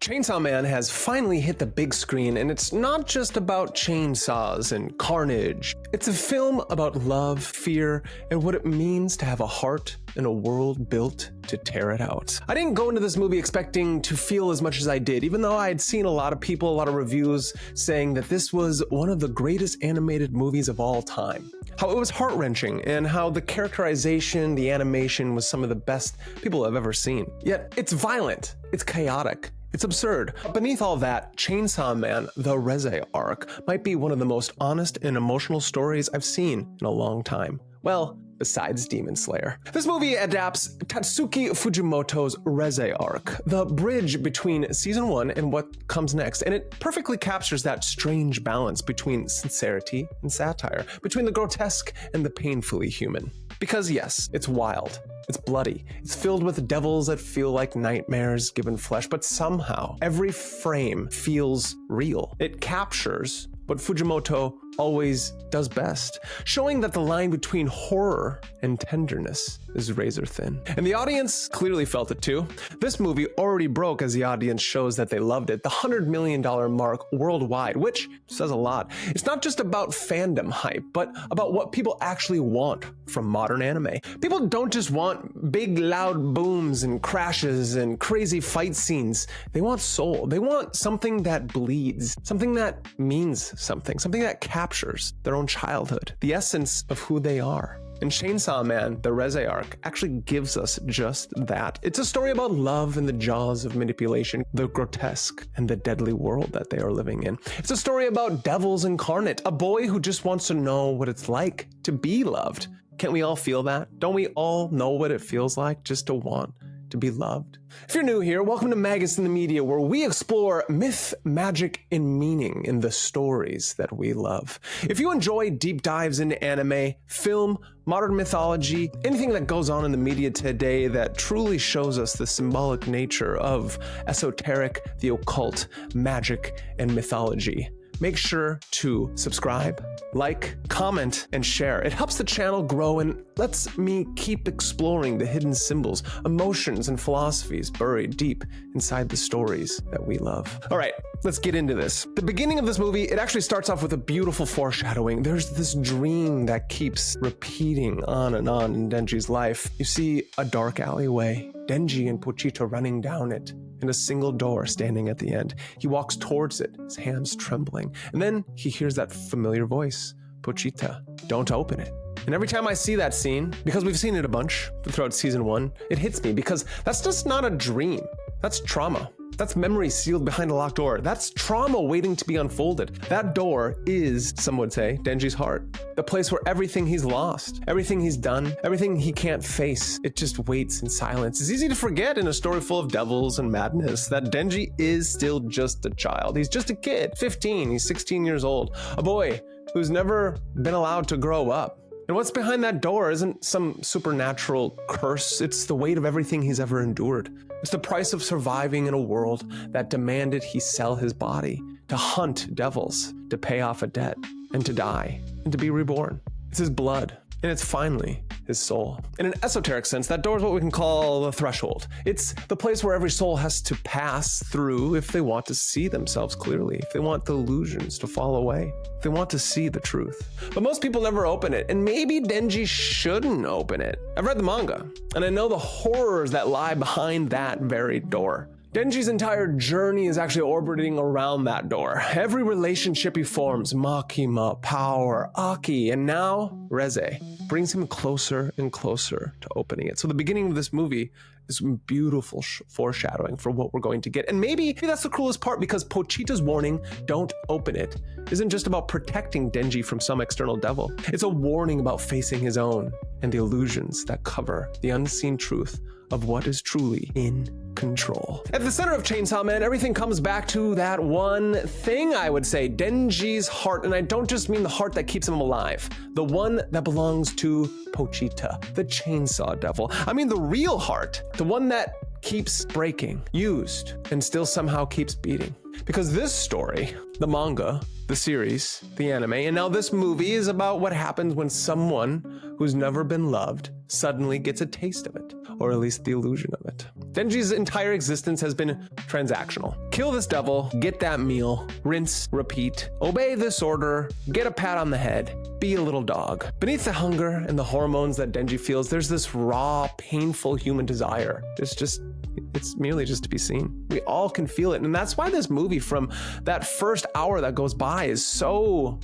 Chainsaw Man has finally hit the big screen, and it's not just about chainsaws and carnage. It's a film about love, fear, and what it means to have a heart in a world built to tear it out. I didn't go into this movie expecting to feel as much as I did, even though I had seen a lot of people, a lot of reviews saying that this was one of the greatest animated movies of all time. How it was heart-wrenching, and how the characterization, the animation was some of the best people have ever seen. Yet, it's violent, it's chaotic, it's absurd. Beneath all that, Chainsaw Man, the Reze Arc, might be one of the most honest and emotional stories I've seen in a long time. Well, besides Demon Slayer. This movie adapts Tatsuki Fujimoto's Reze Arc, the bridge between season 1 and what comes next, and it perfectly captures that strange balance between sincerity and satire, between the grotesque and the painfully human. Because yes, it's wild, it's bloody, it's filled with devils that feel like nightmares given flesh, but somehow every frame feels real. It captures what Fujimoto always does best, showing that the line between horror and tenderness is razor thin. And the audience clearly felt it too. This movie already broke as the audience shows that they loved it, the $100 million mark worldwide, which says a lot. It's not just about fandom hype, but about what people actually want from modern anime. People don't just want big loud booms and crashes and crazy fight scenes. They want soul. They want something that bleeds, something that means something that captures their own childhood, the essence of who they are. And Chainsaw Man, the Reze Arc, actually gives us just that. It's a story about love in the jaws of manipulation, the grotesque and the deadly world that they are living in. It's a story about devils incarnate, a boy who just wants to know what it's like to be loved. Can't we all feel that? Don't we all know what it feels like just to want to be loved? If you're new here, welcome to Magus in the Media, where we explore myth, magic, and meaning in the stories that we love. If you enjoy deep dives into anime, film, modern mythology, anything that goes on in the media today that truly shows us the symbolic nature of esoteric, the occult, magic, and mythology, make sure to subscribe, like, comment, and share. It helps the channel grow and lets me keep exploring the hidden symbols, emotions, and philosophies buried deep inside the stories that we love. All right, let's get into this. The beginning of this movie, it actually starts off with a beautiful foreshadowing. There's this dream that keeps repeating on and on in Denji's life. You see a dark alleyway, Denji and Pochita running down it, and a single door standing at the end. He walks towards it, his hands trembling, and then he hears that familiar voice, Pochita, don't open it. And every time I see that scene, because we've seen it a bunch throughout season 1, it hits me because that's just not a dream. That's trauma. That's memory sealed behind a locked door. That's trauma waiting to be unfolded. That door is, some would say, Denji's heart. The place where everything he's lost, everything he's done, everything he can't face, it just waits in silence. It's easy to forget in a story full of devils and madness that Denji is still just a child. He's just a kid, 15, he's 16 years old, a boy who's never been allowed to grow up. And what's behind that door isn't some supernatural curse, it's the weight of everything he's ever endured. It's the price of surviving in a world that demanded he sell his body, to hunt devils, to pay off a debt, and to die, and to be reborn. It's his blood, and it's finally his soul. In an esoteric sense, that door is what we can call the threshold. It's the place where every soul has to pass through if they want to see themselves clearly, if they want the illusions to fall away, if they want to see the truth. But most people never open it, and maybe Denji shouldn't open it. I've read the manga, and I know the horrors that lie behind that very door. Denji's entire journey is actually orbiting around that door. Every relationship he forms, Makima, power, Aki, and now Reze, brings him closer and closer to opening it. So the beginning of this movie is beautiful foreshadowing for what we're going to get. And maybe that's the coolest part, because Pochita's warning, don't open it, isn't just about protecting Denji from some external devil. It's a warning about facing his own and the illusions that cover the unseen truth of what is truly in control. At the center of Chainsaw Man, everything comes back to that one thing, I would say, Denji's heart. And I don't just mean the heart that keeps him alive, the one that belongs to Pochita, the chainsaw devil. I mean the real heart, the one that keeps breaking, used, and still somehow keeps beating. Because this story, the manga, the series, the anime, and now this movie is about what happens when someone who's never been loved suddenly gets a taste of it, or at least the illusion of it. Denji's entire existence has been transactional. Kill this devil, get that meal, rinse, repeat, obey this order, get a pat on the head, be a little dog. Beneath the hunger and the hormones that Denji feels, there's this raw, painful human desire. It's merely just to be seen. We all can feel it. And that's why this movie, from that first hour that goes by, is so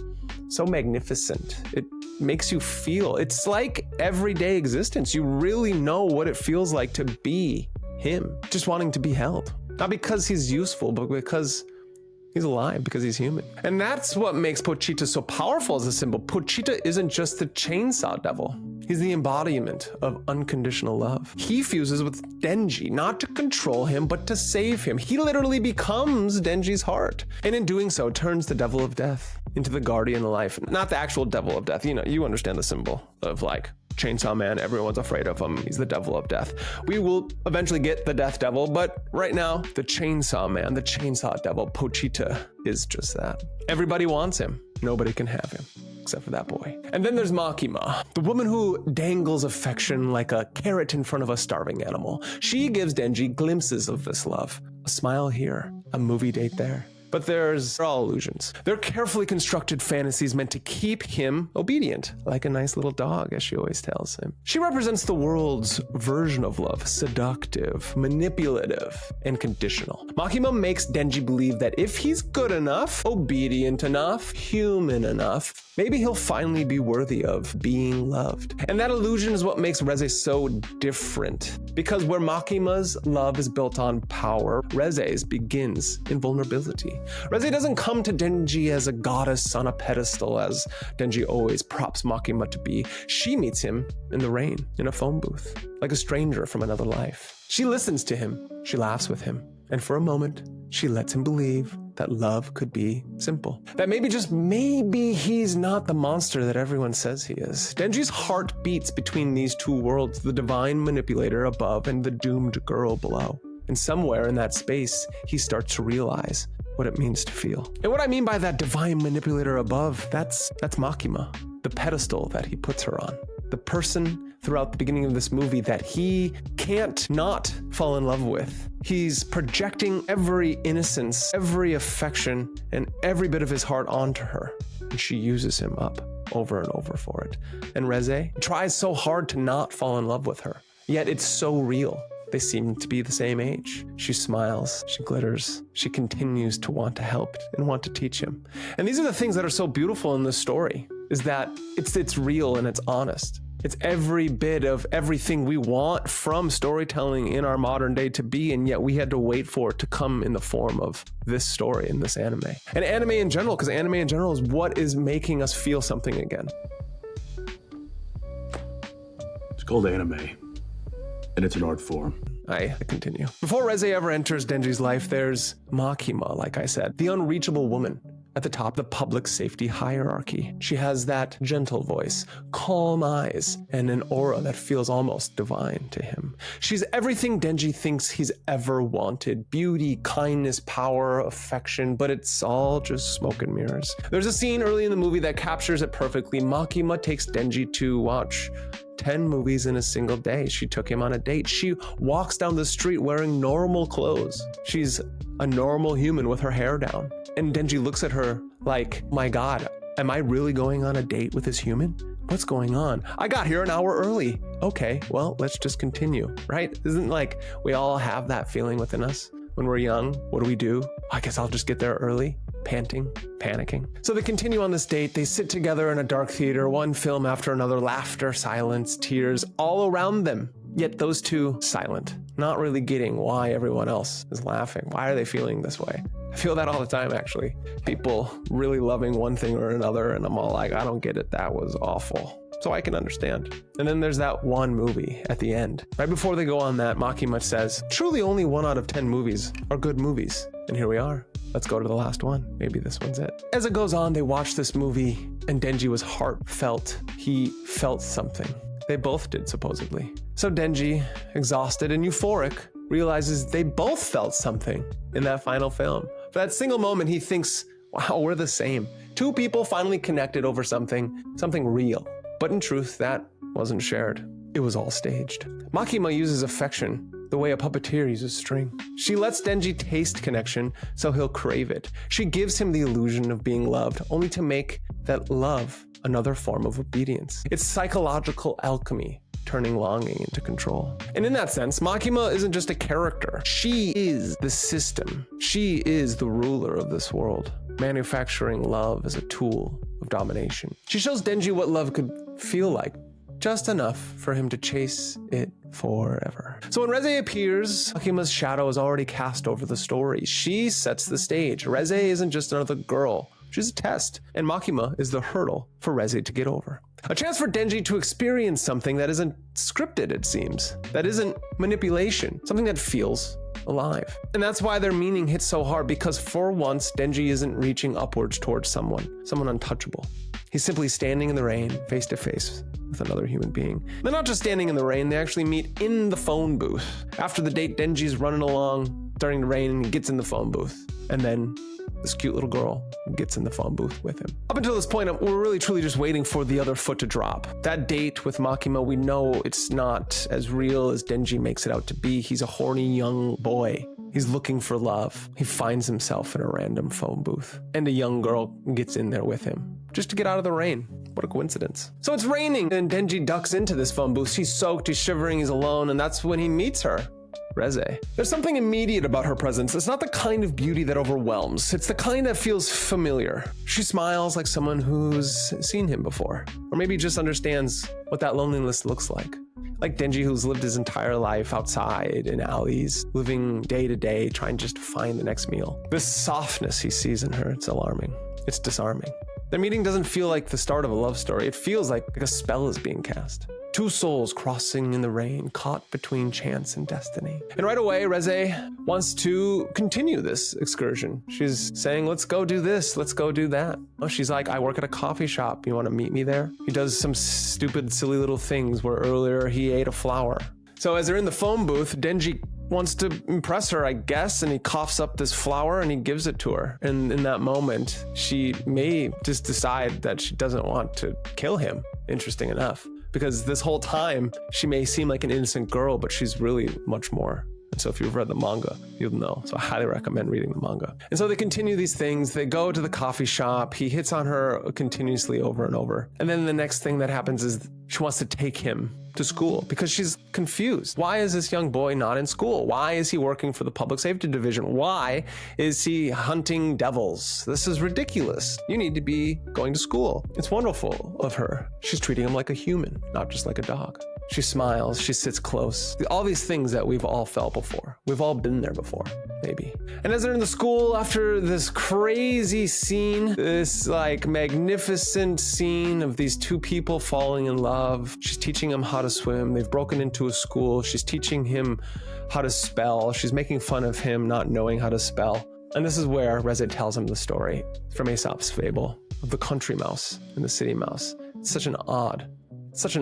magnificent. It makes you feel. It's like everyday existence. You really know what it feels like to be him, just wanting to be held. Not because he's useful, but because he's alive, because he's human. And that's what makes Pochita so powerful as a symbol. Pochita isn't just the chainsaw devil. He's the embodiment of unconditional love. He fuses with Denji, not to control him, but to save him. He literally becomes Denji's heart. And in doing so, turns the devil of death into the guardian of life. Not the actual devil of death. You know, you understand the symbol of like Chainsaw Man, everyone's afraid of him. He's the devil of death. We will eventually get the death devil, but right now, the Chainsaw Man, the chainsaw devil, Pochita, is just that. Everybody wants him. Nobody can have him, except for that boy. And then there's Makima, the woman who dangles affection like a carrot in front of a starving animal. She gives Denji glimpses of this love. A smile here, a movie date there. But they're all illusions. They're carefully constructed fantasies meant to keep him obedient, like a nice little dog, as she always tells him. She represents the world's version of love, seductive, manipulative, and conditional. Makima makes Denji believe that if he's good enough, obedient enough, human enough, maybe he'll finally be worthy of being loved. And that illusion is what makes Reze so different. Because where Makima's love is built on power, Reze's begins in vulnerability. Reze doesn't come to Denji as a goddess on a pedestal, as Denji always props Makima to be. She meets him in the rain, in a phone booth, like a stranger from another life. She listens to him, she laughs with him, and for a moment, she lets him believe that love could be simple. That maybe, just maybe, he's not the monster that everyone says he is. Denji's heart beats between these two worlds, the divine manipulator above and the doomed girl below. And somewhere in that space, he starts to realize what it means to feel. And what I mean by that divine manipulator above, that's Makima, the pedestal that he puts her on. The person throughout the beginning of this movie that he can't not fall in love with. He's projecting every innocence, every affection, and every bit of his heart onto her. And she uses him up over and over for it. And Reze tries so hard to not fall in love with her, yet it's so real. They seem to be the same age. She smiles, she glitters, she continues to want to help and want to teach him. And these are the things that are so beautiful in this story, is that it's real and it's honest. It's every bit of everything we want from storytelling in our modern day to be, and yet we had to wait for it to come in the form of this story in this anime. And anime in general, because anime in general is what is making us feel something again. It's called anime. And it's an art form. I continue. Before Reze ever enters Denji's life, there's Makima, like I said, the unreachable woman at the top of the public safety hierarchy. She has that gentle voice, calm eyes, and an aura that feels almost divine to him. She's everything Denji thinks he's ever wanted: beauty, kindness, power, affection, but it's all just smoke and mirrors. There's a scene early in the movie that captures it perfectly. Makima takes Denji to watch 10 movies in a single day. She took him on a date. She walks down the street wearing normal clothes. She's a normal human with her hair down. And Denji looks at her like, my God, am I really going on a date with this human? What's going on? I got here an hour early. Okay, well, let's just continue, right? Isn't like we all have that feeling within us when we're young? What do? I guess I'll just get there early. Panting, panicking. So they continue on this date. They sit together in a dark theater, one film after another, laughter, silence, tears all around them. Yet those two silent, not really getting why everyone else is laughing. Why are they feeling this way? I feel that all the time, actually. People really loving one thing or another, and I'm all like, I don't get it. That was awful. So I can understand. And then there's that one movie at the end. Right before they go on that, Makima says, truly only 1 out of 10 movies are good movies. And here we are. Let's go to the last one. Maybe this one's it. As it goes on, they watch this movie, and Denji was heartfelt. He felt something. They both did, supposedly. So Denji, exhausted and euphoric, realizes they both felt something in that final film. For that single moment, he thinks, wow, we're the same. Two people finally connected over something real. But in truth, that wasn't shared. It was all staged. Makima uses affection, the way a puppeteer uses string. She lets Denji taste connection so he'll crave it. She gives him the illusion of being loved, only to make that love another form of obedience. It's psychological alchemy, turning longing into control. And in that sense, Makima isn't just a character. She is the system. She is the ruler of this world, manufacturing love as a tool of domination. She shows Denji what love could feel like, just enough for him to chase it forever. So when Reze appears, Makima's shadow is already cast over the story. She sets the stage. Reze isn't just another girl. She's a test, and Makima is the hurdle for Reze to get over. A chance for Denji to experience something that isn't scripted, it seems. That isn't manipulation, something that feels alive. And that's why their meaning hits so hard, because for once, Denji isn't reaching upwards towards someone untouchable. He's simply standing in the rain, face to face with another human being. They're not just standing in the rain, they actually meet in the phone booth. After the date, Denji's running along during the rain and he gets in the phone booth. And then this cute little girl gets in the phone booth with him. Up until this point, we're really truly just waiting for the other foot to drop. That date with Makima, we know it's not as real as Denji makes it out to be. He's a horny young boy. He's looking for love. He finds himself in a random phone booth, and a young girl gets in there with him just to get out of the rain. What a coincidence. So it's raining, and Denji ducks into this phone booth. He's soaked, he's shivering, he's alone, and that's when he meets her. Reze. There's something immediate about her presence. It's not the kind of beauty that overwhelms. It's the kind that feels familiar. She smiles like someone who's seen him before, or maybe just understands what that loneliness looks like. Like Denji, who's lived his entire life outside in alleys, living day to day, trying just to find the next meal. This softness he sees in her, it's alarming. It's disarming. Their meeting doesn't feel like the start of a love story. It feels like a spell is being cast. Two souls crossing in the rain, caught between chance and destiny. And right away, Reze wants to continue this excursion. She's saying, let's go do this, let's go do that. Oh, she's like, I work at a coffee shop. You want to meet me there? He does some stupid, silly little things where earlier he ate a flower. So as they're in the phone booth, Denji wants to impress her, I guess, and he coughs up this flower and he gives it to her. And in that moment, she may just decide that she doesn't want to kill him, interesting enough. Because this whole time, she may seem like an innocent girl, but she's really much more. And so if you've read the manga, you'll know. So I highly recommend reading the manga. And so they continue these things. They go to the coffee shop. He hits on her continuously over and over. And then the next thing that happens is she wants to take him to school because she's confused. Why is this young boy not in school? Why is he working for the public safety division? Why is he hunting devils? This is ridiculous. You need to be going to school. It's wonderful of her. She's treating him like a human, not just like a dog. She smiles, she sits close. All these things that we've all felt before. We've all been there before, maybe. And as they're in the school, after this crazy scene, this like magnificent scene of these two people falling in love, she's teaching him how to swim. They've broken into a school. She's teaching him how to spell. She's making fun of him not knowing how to spell. And this is where Reze tells him the story from Aesop's Fable of the country mouse and the city mouse. It's such an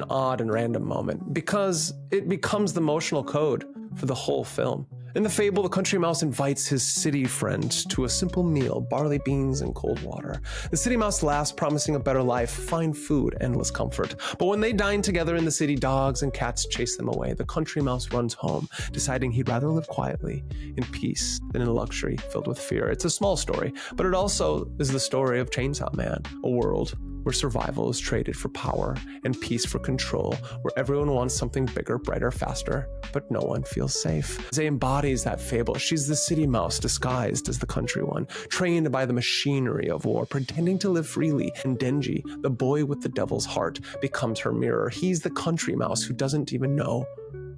odd and random moment because it becomes the emotional code for the whole film. In the fable, the country mouse invites his city friend to a simple meal, barley beans and cold water. The city mouse laughs, promising a better life, fine food, endless comfort. But when they dine together in the city, dogs and cats chase them away. The country mouse runs home, deciding he'd rather live quietly, in peace, than in luxury filled with fear. It's a small story, but it also is the story of Chainsaw Man, a world where survival is traded for power and peace for control, where everyone wants something bigger, brighter, faster, but no one feels safe. They embodies that fable. She's the city mouse disguised as the country one, trained by the machinery of war, pretending to live freely. And Denji, the boy with the devil's heart, becomes her mirror. He's the country mouse who doesn't even know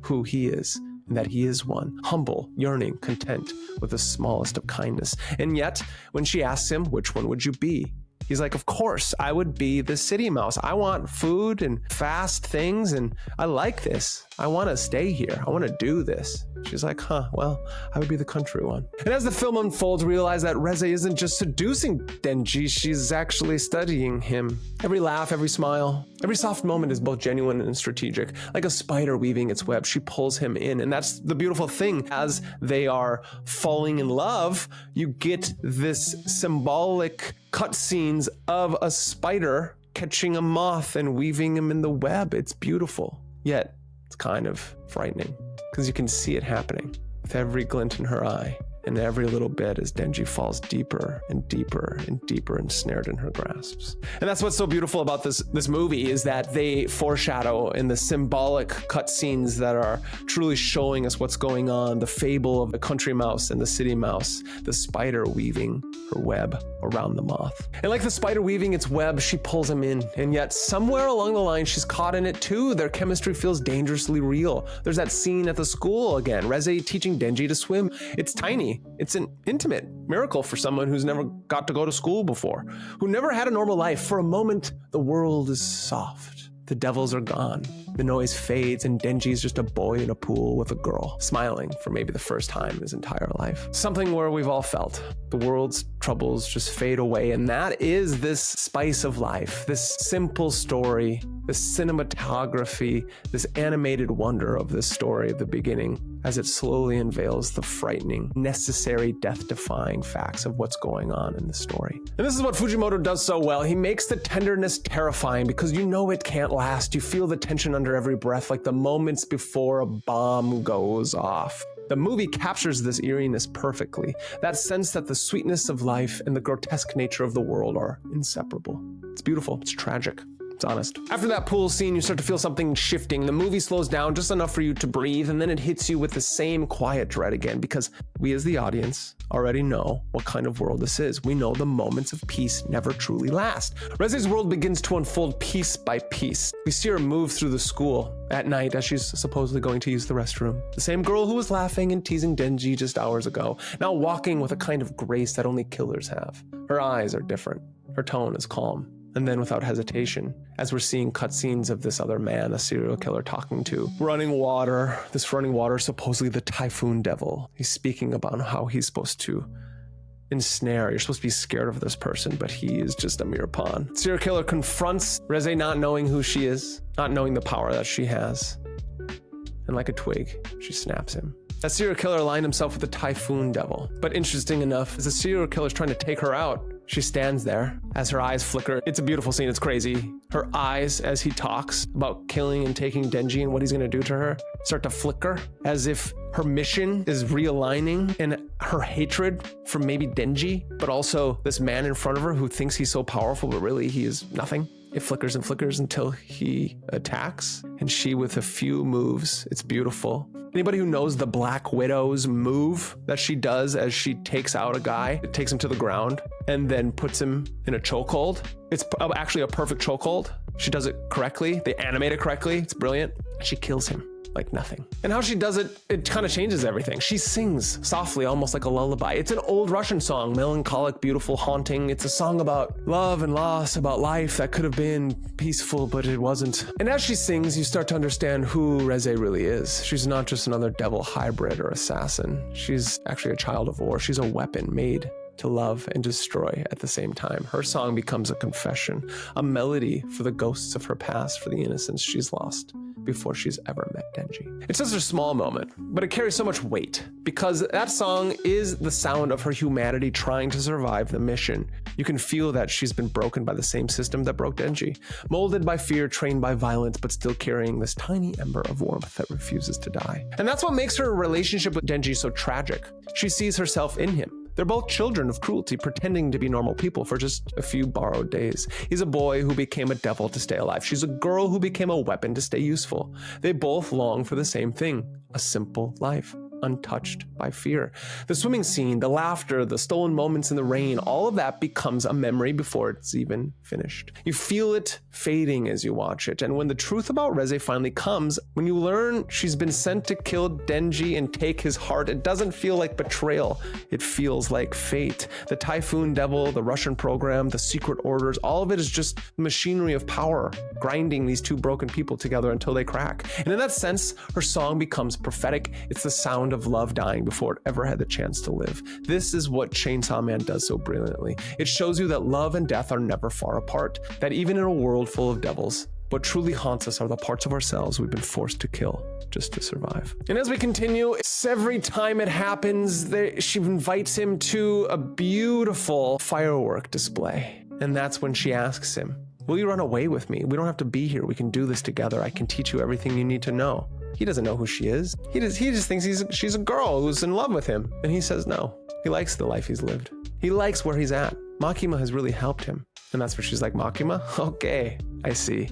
who he is, and that he is one, humble, yearning, content with the smallest of kindness. And yet, when she asks him, which one would you be? He's like, of course, I would be the city mouse. I want food and fast things, and I like this. I want to stay here. I want to do this. She's like, well, I would be the country one. And as the film unfolds, we realize that Reze isn't just seducing Denji, she's actually studying him. Every laugh, every smile, every soft moment is both genuine and strategic. Like a spider weaving its web, she pulls him in. And that's the beautiful thing. As they are falling in love, you get this symbolic cutscenes of a spider catching a moth and weaving him in the web. It's beautiful, yet It's kind of frightening because you can see it happening with every glint in her eye and every little bit as Denji falls deeper and deeper and deeper ensnared in her grasps. And that's what's so beautiful about this movie is that they foreshadow in the symbolic cutscenes that are truly showing us what's going on, the fable of the country mouse and the city mouse, the spider weaving her web around the moth. And like the spider weaving its web, she pulls him in, and yet somewhere along the line, she's caught in it too. Their chemistry feels dangerously real. There's that scene at the school again, Reze teaching Denji to swim. It's tiny. It's an intimate miracle for someone who's never got to go to school before, who never had a normal life. For a moment, the world is soft. The devils are gone. The noise fades, and Denji is just a boy in a pool with a girl, smiling for maybe the first time in his entire life. Something where we've all felt. The world's troubles just fade away, and that is this spice of life, this simple story, this cinematography, this animated wonder of this story of the beginning, as it slowly unveils the frightening, necessary, death-defying facts of what's going on in the story. And this is what Fujimoto does so well. He makes the tenderness terrifying because you know it can't last. You feel the tension under every breath, like the moments before a bomb goes off. The movie captures this eeriness perfectly, that sense that the sweetness of life and the grotesque nature of the world are inseparable. It's beautiful, it's tragic. It's honest. After that pool scene, you start to feel something shifting. The movie slows down just enough for you to breathe, and then it hits you with the same quiet dread again, because we as the audience already know what kind of world this is. We know the moments of peace never truly last. Reze's world begins to unfold piece by piece. We see her move through the school at night as she's supposedly going to use the restroom. The same girl who was laughing and teasing Denji just hours ago, now walking with a kind of grace that only killers have. Her eyes are different. Her tone is calm. And then without hesitation, as we're seeing cutscenes of this other man, a serial killer talking to running water, this running water, supposedly the typhoon devil. He's speaking about how he's supposed to ensnare. You're supposed to be scared of this person, but he is just a mere pawn. Serial killer confronts Reze not knowing who she is, not knowing the power that she has. And like a twig, she snaps him. That serial killer aligned himself with the typhoon devil. But interesting enough, as the serial killer is trying to take her out, she stands there as her eyes flicker. It's a beautiful scene. It's crazy. Her eyes, as he talks about killing and taking Denji and what he's going to do to her, start to flicker as if her mission is realigning, and her hatred for maybe Denji, but also this man in front of her who thinks he's so powerful, but really he is nothing. It flickers and flickers until he attacks, and she, with a few moves, it's beautiful. Anybody who knows the Black Widow's move that she does as she takes out a guy, it takes him to the ground and then puts him in a chokehold. It's actually a perfect chokehold. She does it correctly. They animate it correctly. It's brilliant. She kills him like nothing. And how she does it, it kind of changes everything. She sings softly, almost like a lullaby. It's an old Russian song, melancholic, beautiful, haunting. It's a song about love and loss, about life that could have been peaceful, but it wasn't. And as she sings, you start to understand who Reze really is. She's not just another devil hybrid or assassin. She's actually a child of war. She's a weapon made to love and destroy at the same time. Her song becomes a confession, a melody for the ghosts of her past, for the innocence she's lost before she's ever met Denji. It's just a small moment, but it carries so much weight because that song is the sound of her humanity trying to survive the mission. You can feel that she's been broken by the same system that broke Denji, molded by fear, trained by violence, but still carrying this tiny ember of warmth that refuses to die. And that's what makes her relationship with Denji so tragic. She sees herself in him. They're both children of cruelty, pretending to be normal people for just a few borrowed days. He's a boy who became a devil to stay alive. She's a girl who became a weapon to stay useful. They both long for the same thing, a simple life, untouched by fear. The swimming scene, the laughter, the stolen moments in the rain, all of that becomes a memory before it's even finished. You feel it fading as you watch it. And when the truth about Reze finally comes, when you learn she's been sent to kill Denji and take his heart, it doesn't feel like betrayal. It feels like fate. The typhoon devil, the Russian program, the secret orders, all of it is just machinery of power, grinding these two broken people together until they crack. And in that sense, her song becomes prophetic. It's the sound of love dying before it ever had the chance to live. This is what Chainsaw Man does so brilliantly. It shows you that love and death are never far apart, that even in a world full of devils, what truly haunts us are the parts of ourselves we've been forced to kill just to survive. And as we continue, every time it happens, she invites him to a beautiful firework display. And that's when she asks him, "Will you run away with me? We don't have to be here. We can do this together. I can teach you everything you need to know." He doesn't know who she is. He just thinks she's a girl who's in love with him. And he says no. He likes the life he's lived. He likes where he's at. Makima has really helped him. And that's where she's like, Makima? Okay, I see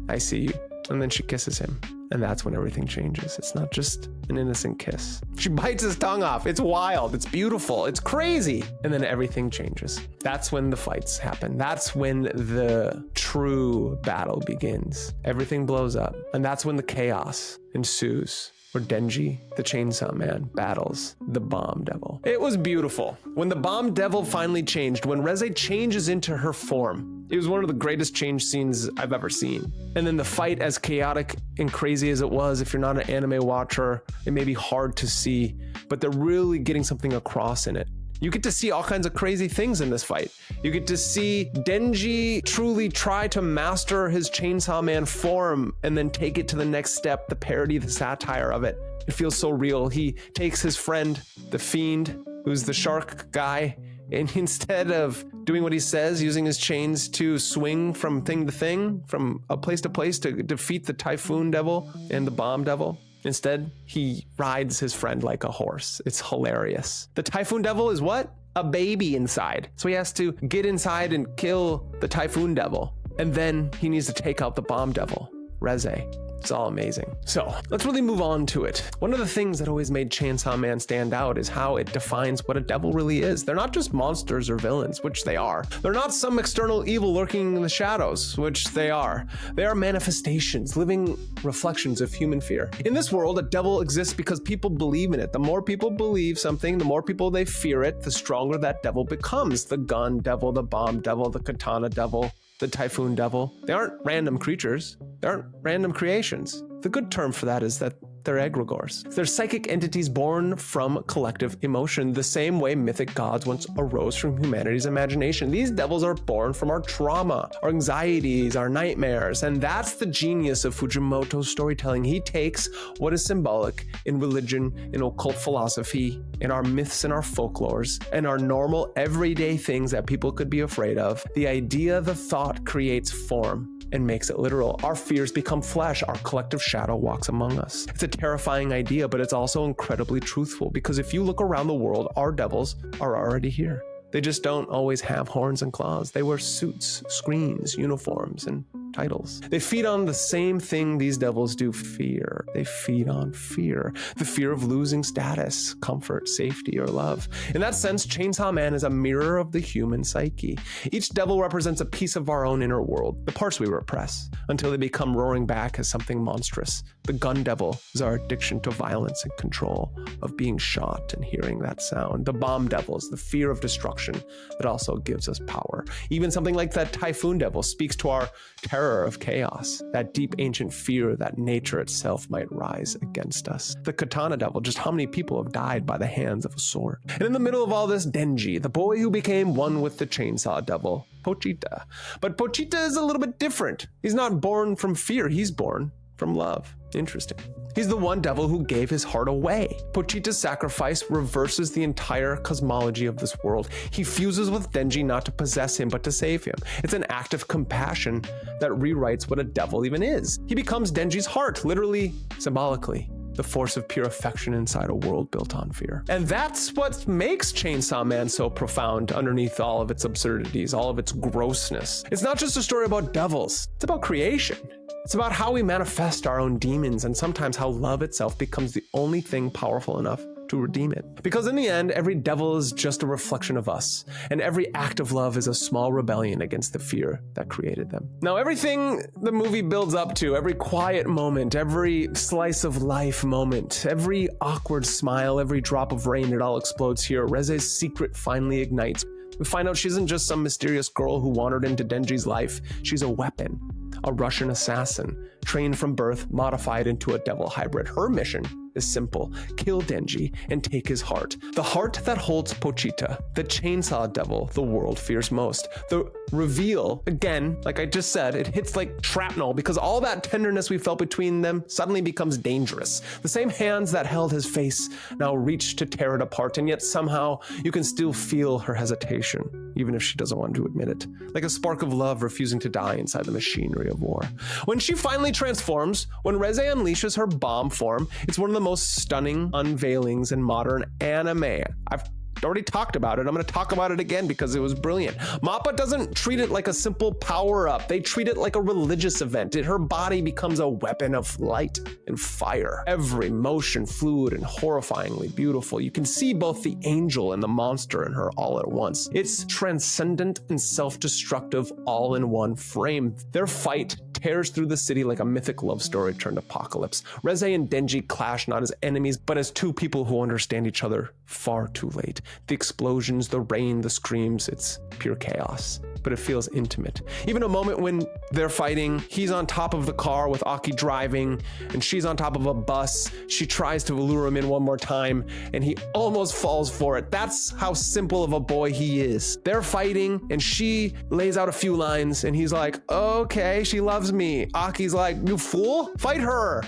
you. And then she kisses him. And that's when everything changes. It's not just an innocent kiss. She bites his tongue off. It's wild. It's beautiful. It's crazy. And then everything changes. That's when the fights happen. That's when the true battle begins. Everything blows up. And that's when the chaos ensues, where Denji, the Chainsaw Man, battles the Bomb Devil. It was beautiful. When the Bomb Devil finally changed, when Reze changes into her form, it was one of the greatest change scenes I've ever seen. And then the fight, as chaotic and crazy as it was, if you're not an anime watcher, it may be hard to see, but they're really getting something across in it. You get to see all kinds of crazy things in this fight. You get to see Denji truly try to master his Chainsaw Man form and then take it to the next step, the parody, the satire of it. It feels so real. He takes his friend, the Fiend, who's the shark guy, and instead of doing what he says, using his chains to swing from thing to thing, from a place to place to defeat the Typhoon Devil and the Bomb Devil, instead, he rides his friend like a horse. It's hilarious. The Typhoon Devil is what? A baby inside. So he has to get inside and kill the Typhoon Devil. And then he needs to take out the Bomb Devil, Reze. It's all amazing. So let's really move on to it. One of the things that always made Chainsaw Man stand out is how it defines what a devil really is. They're not just monsters or villains, which they are. They're not some external evil lurking in the shadows, which they are. They are manifestations, living reflections of human fear. In this world, a devil exists because people believe in it. The more people believe something, the more people they fear it, the stronger that devil becomes. The gun devil, the bomb devil, the katana devil, the Typhoon Devil. They aren't random creatures. They aren't random creations. The good term for that is that they're egregores. They're psychic entities born from collective emotion, the same way mythic gods once arose from humanity's imagination. These devils are born from our trauma, our anxieties, our nightmares, and that's the genius of Fujimoto's storytelling. He takes what is symbolic in religion, in occult philosophy, in our myths and our folklores, and our normal everyday things that people could be afraid of. The idea, the thought creates form and makes it literal. Our fears become flesh. Our collective shadow walks among us. It's a terrifying idea, but it's also incredibly truthful, because if you look around the world, our devils are already here. They just don't always have horns and claws. They wear suits, screens, uniforms, and titles. They feed on the same thing these devils do, fear. They feed on fear. The fear of losing status, comfort, safety, or love. In that sense, Chainsaw Man is a mirror of the human psyche. Each devil represents a piece of our own inner world, the parts we repress, until they become roaring back as something monstrous. The gun devil is our addiction to violence and control, of being shot and hearing that sound. The bomb devil is the fear of destruction that also gives us power. Even something like that Typhoon Devil speaks to our terror of chaos, that deep ancient fear that nature itself might rise against us. The Katana Devil, just how many people have died by the hands of a sword. And in the middle of all this, Denji, the boy who became one with the Chainsaw Devil, Pochita. But Pochita is a little bit different. He's not born from fear, he's born from love. Interesting. He's the one devil who gave his heart away. Pochita's sacrifice reverses the entire cosmology of this world. He fuses with Denji not to possess him, but to save him. It's an act of compassion that rewrites what a devil even is. He becomes Denji's heart, literally, symbolically. The force of pure affection inside a world built on fear. And that's what makes Chainsaw Man so profound underneath all of its absurdities, all of its grossness. It's not just a story about devils, it's about creation. It's about how we manifest our own demons, and sometimes how love itself becomes the only thing powerful enough to redeem it. Because in the end, every devil is just a reflection of us, and every act of love is a small rebellion against the fear that created them. Now, everything the movie builds up to, every quiet moment, every slice of life moment, every awkward smile, every drop of rain, it all explodes here. Reze's secret finally ignites. We find out she isn't just some mysterious girl who wandered into Denji's life. She's a weapon, a Russian assassin, trained from birth, modified into a devil hybrid. Her mission is simple: kill Denji and take his heart. The heart that holds Pochita, the chainsaw devil the world fears most. The reveal, again, like I just said, it hits like shrapnel, because all that tenderness we felt between them suddenly becomes dangerous. The same hands that held his face now reach to tear it apart, and yet somehow you can still feel her hesitation. even if she doesn't want to admit it. Like a spark of love refusing to die inside the machinery of war. When she finally transforms, when Reze unleashes her bomb form, it's one of the most stunning unveilings in modern anime. I've already talked about it. I'm going to talk about it again because it was brilliant. Mappa doesn't treat it like a simple power-up. They treat it like a religious event. Her body becomes a weapon of light and fire. Every motion fluid and horrifyingly beautiful. You can see both the angel and the monster in her all at once. It's transcendent and self-destructive all in one frame. Their fight tears through the city like a mythic love story turned apocalypse. Reze and Denji clash not as enemies, but as two people who understand each other far too late. The explosions, the rain, the screams, it's pure chaos, but it feels intimate. Even a moment when they're fighting, he's on top of the car with Aki driving, and she's on top of a bus. She tries to lure him in one more time, and he almost falls for it. That's how simple of a boy he is. They're fighting, and she lays out a few lines, and he's like, okay, she loves me. Aki's like, you fool, fight her.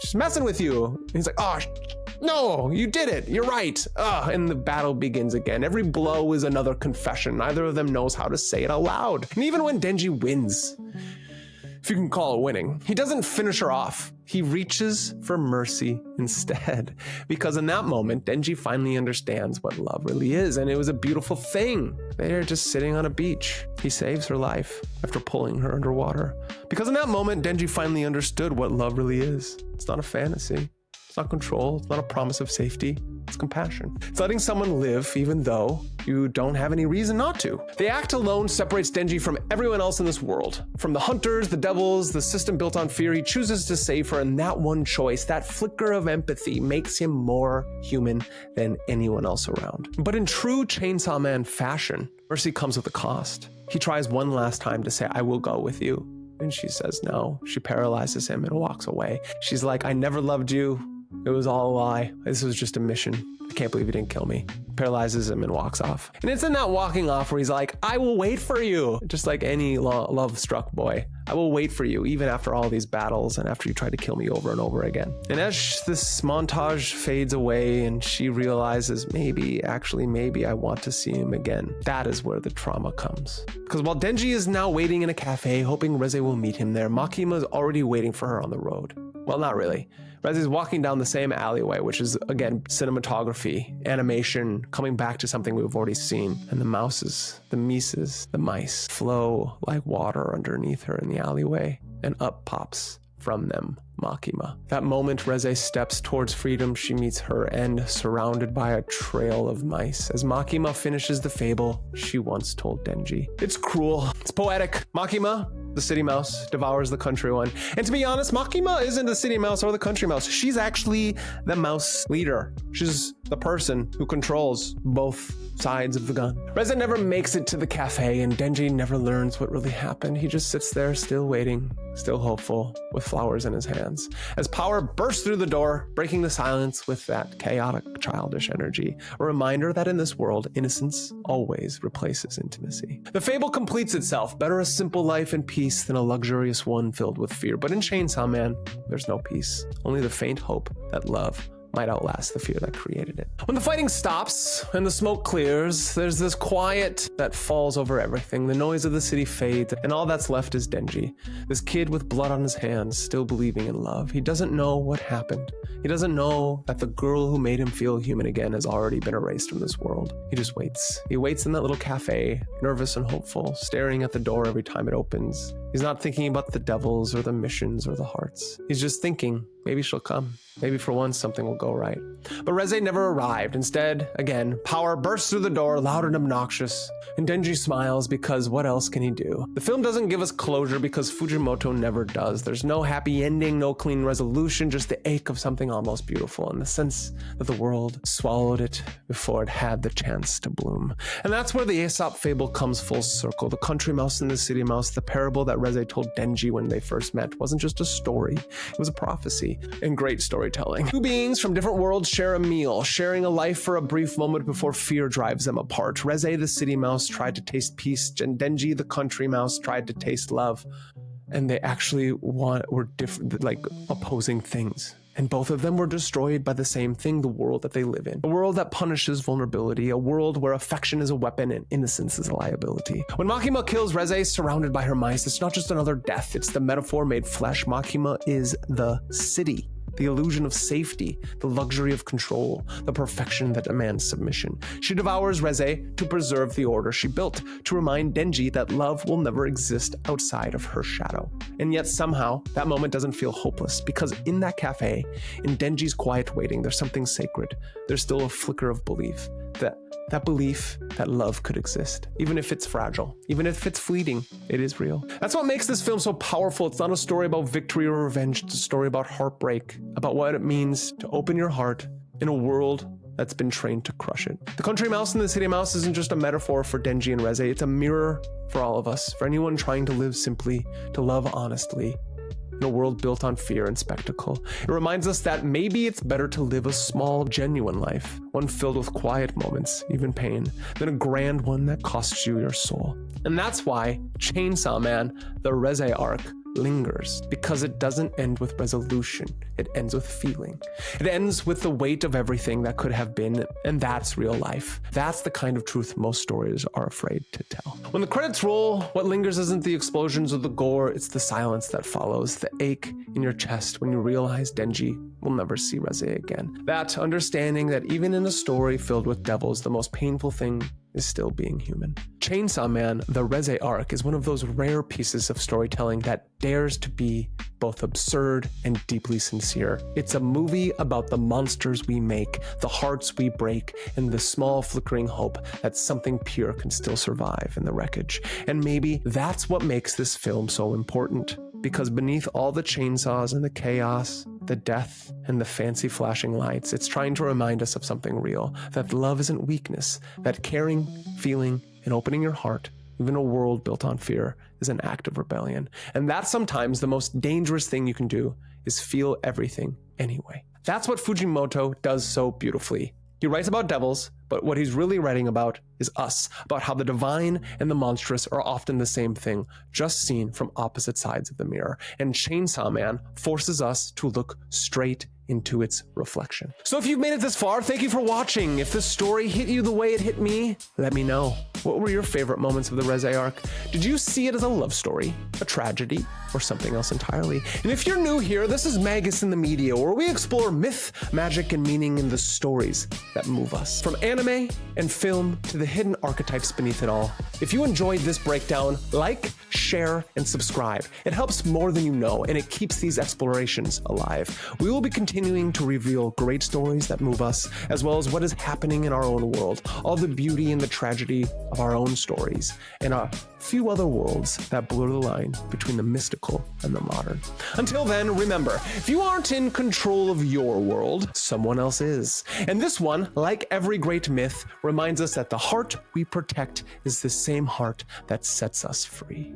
She's messing with you. And he's like, oh, no, you did it. You're right. And the battle begins again. Every blow is another confession. Neither of them knows how to say it aloud. And even when Denji wins, if you can call it winning, he doesn't finish her off. He reaches for mercy instead. Because in that moment, Denji finally understands what love really is. And it was a beautiful thing. They're just sitting on a beach. He saves her life after pulling her underwater. Because in that moment, Denji finally understood what love really is. It's not a fantasy. It's not control. It's not a promise of safety. It's compassion. It's letting someone live even though you don't have any reason not to. The act alone separates Denji from everyone else in this world. From the hunters, the devils, the system built on fear, he chooses to save her, and that one choice, that flicker of empathy, makes him more human than anyone else around. But in true Chainsaw Man fashion, mercy comes with a cost. He tries one last time to say, I will go with you. And she says no. She paralyzes him and walks away. She's like, I never loved you. It was all a lie. This was just a mission. I can't believe you didn't kill me. Paralyzes him and walks off. And it's in that walking off where he's like, I will wait for you. Just like any love-struck boy. I will wait for you even after all these battles and after you try to kill me over and over again. And as this montage fades away and she realizes maybe I want to see him again, that is where the trauma comes. Because while Denji is now waiting in a cafe, hoping Reze will meet him there, Makima is already waiting for her on the road. Well, not really. Reze is walking down the same alleyway, which is, again, cinematography, animation, coming back to something we've already seen. And the mouses, the mises, the mice flow like water underneath her in the alleyway, and up pops from them Makima. That moment Reze steps towards freedom, she meets her end, surrounded by a trail of mice. As Makima finishes the fable she once told Denji. It's cruel. It's poetic. Makima, the city mouse, devours the country one. And to be honest, Makima isn't the city mouse or the country mouse. She's actually the mouse leader. She's the person who controls both sides of the gun. Reze never makes it to the cafe, and Denji never learns what really happened. He just sits there still waiting, still hopeful, with flowers in his hands. As power bursts through the door, breaking the silence with that chaotic, childish energy. A reminder that in this world, innocence always replaces intimacy. The fable completes itself. Better a simple life in peace than a luxurious one filled with fear. But in Chainsaw Man, there's no peace. Only the faint hope that love might outlast the fear that created it. When the fighting stops and the smoke clears, there's this quiet that falls over everything. The noise of the city fades, and all that's left is Denji, this kid with blood on his hands, still believing in love. He doesn't know what happened. He doesn't know that the girl who made him feel human again has already been erased from this world. He just waits. He waits in that little cafe, nervous and hopeful, staring at the door every time it opens. He's not thinking about the devils or the missions or the hearts. He's just thinking, maybe she'll come. Maybe for once something will go right. But Reze never arrived. Instead, again, power bursts through the door, loud and obnoxious. And Denji smiles because what else can he do? The film doesn't give us closure because Fujimoto never does. There's no happy ending, no clean resolution, just the ache of something almost beautiful and the sense that the world swallowed it before it had the chance to bloom. And that's where the Aesop fable comes full circle. The country mouse and the city mouse, the parable that Reze told Denji when they first met, wasn't just a story. It was a prophecy and great storytelling. Two beings from different worlds share a meal, sharing a life for a brief moment before fear drives them apart. Reze, the city mouse, tried to taste peace, and Denji, the country mouse, tried to taste love. And they actually were different, like opposing things. And both of them were destroyed by the same thing, the world that they live in. A world that punishes vulnerability, a world where affection is a weapon and innocence is a liability. When Makima kills Reze surrounded by her mice, it's not just another death, it's the metaphor made flesh. Makima is the city. The illusion of safety, the luxury of control, the perfection that demands submission. She devours Reze to preserve the order she built, to remind Denji that love will never exist outside of her shadow. And yet somehow, that moment doesn't feel hopeless, because in that cafe, in Denji's quiet waiting, there's something sacred. There's still a flicker of belief, that belief that love could exist. Even if it's fragile, even if it's fleeting, it is real. That's what makes this film so powerful. It's not a story about victory or revenge, it's a story about heartbreak, about what it means to open your heart in a world that's been trained to crush it. The country mouse and the city mouse isn't just a metaphor for Denji and Reze, it's a mirror for all of us, for anyone trying to live simply, to love honestly, in a world built on fear and spectacle. It reminds us that maybe it's better to live a small, genuine life, one filled with quiet moments, even pain, than a grand one that costs you your soul. And that's why Chainsaw Man, the Reze Arc, lingers, because it doesn't end with resolution, it ends with feeling. It ends with the weight of everything that could have been, and that's real life. That's the kind of truth most stories are afraid to tell. When the credits roll, what lingers isn't the explosions or the gore, it's the silence that follows, the ache in your chest when you realize Denji will never see Reze again. That understanding that even in a story filled with devils, the most painful thing is still being human. Chainsaw Man, the Reze Arc, is one of those rare pieces of storytelling that dares to be both absurd and deeply sincere. It's a movie about the monsters we make, the hearts we break, and the small flickering hope that something pure can still survive in the wreckage. And maybe that's what makes this film so important, because beneath all the chainsaws and the chaos, the death, and the fancy flashing lights, it's trying to remind us of something real, that love isn't weakness, that caring, feeling, and opening your heart, even a world built on fear, is an act of rebellion. And that sometimes the most dangerous thing you can do is feel everything anyway. That's what Fujimoto does so beautifully. He writes about devils, but what he's really writing about is us, about how the divine and the monstrous are often the same thing, just seen from opposite sides of the mirror. And Chainsaw Man forces us to look straight into its reflection. So if you've made it this far, thank you for watching. If this story hit you the way it hit me, let me know. What were your favorite moments of the Reze Arc? Did you see it as a love story, a tragedy, or something else entirely? And if you're new here, this is Magus in the Media, where we explore myth, magic, and meaning in the stories that move us. From anime and film to the hidden archetypes beneath it all. If you enjoyed this breakdown, like, share, and subscribe. It helps more than you know, and it keeps these explorations alive. We will be continuing to reveal great stories that move us, as well as what is happening in our own world, all the beauty and the tragedy of our own stories, and a few other worlds that blur the line between the mystical and the modern. Until then, remember, if you aren't in control of your world, someone else is. And this one, like every great myth, reminds us that the heart we protect is the same heart that sets us free.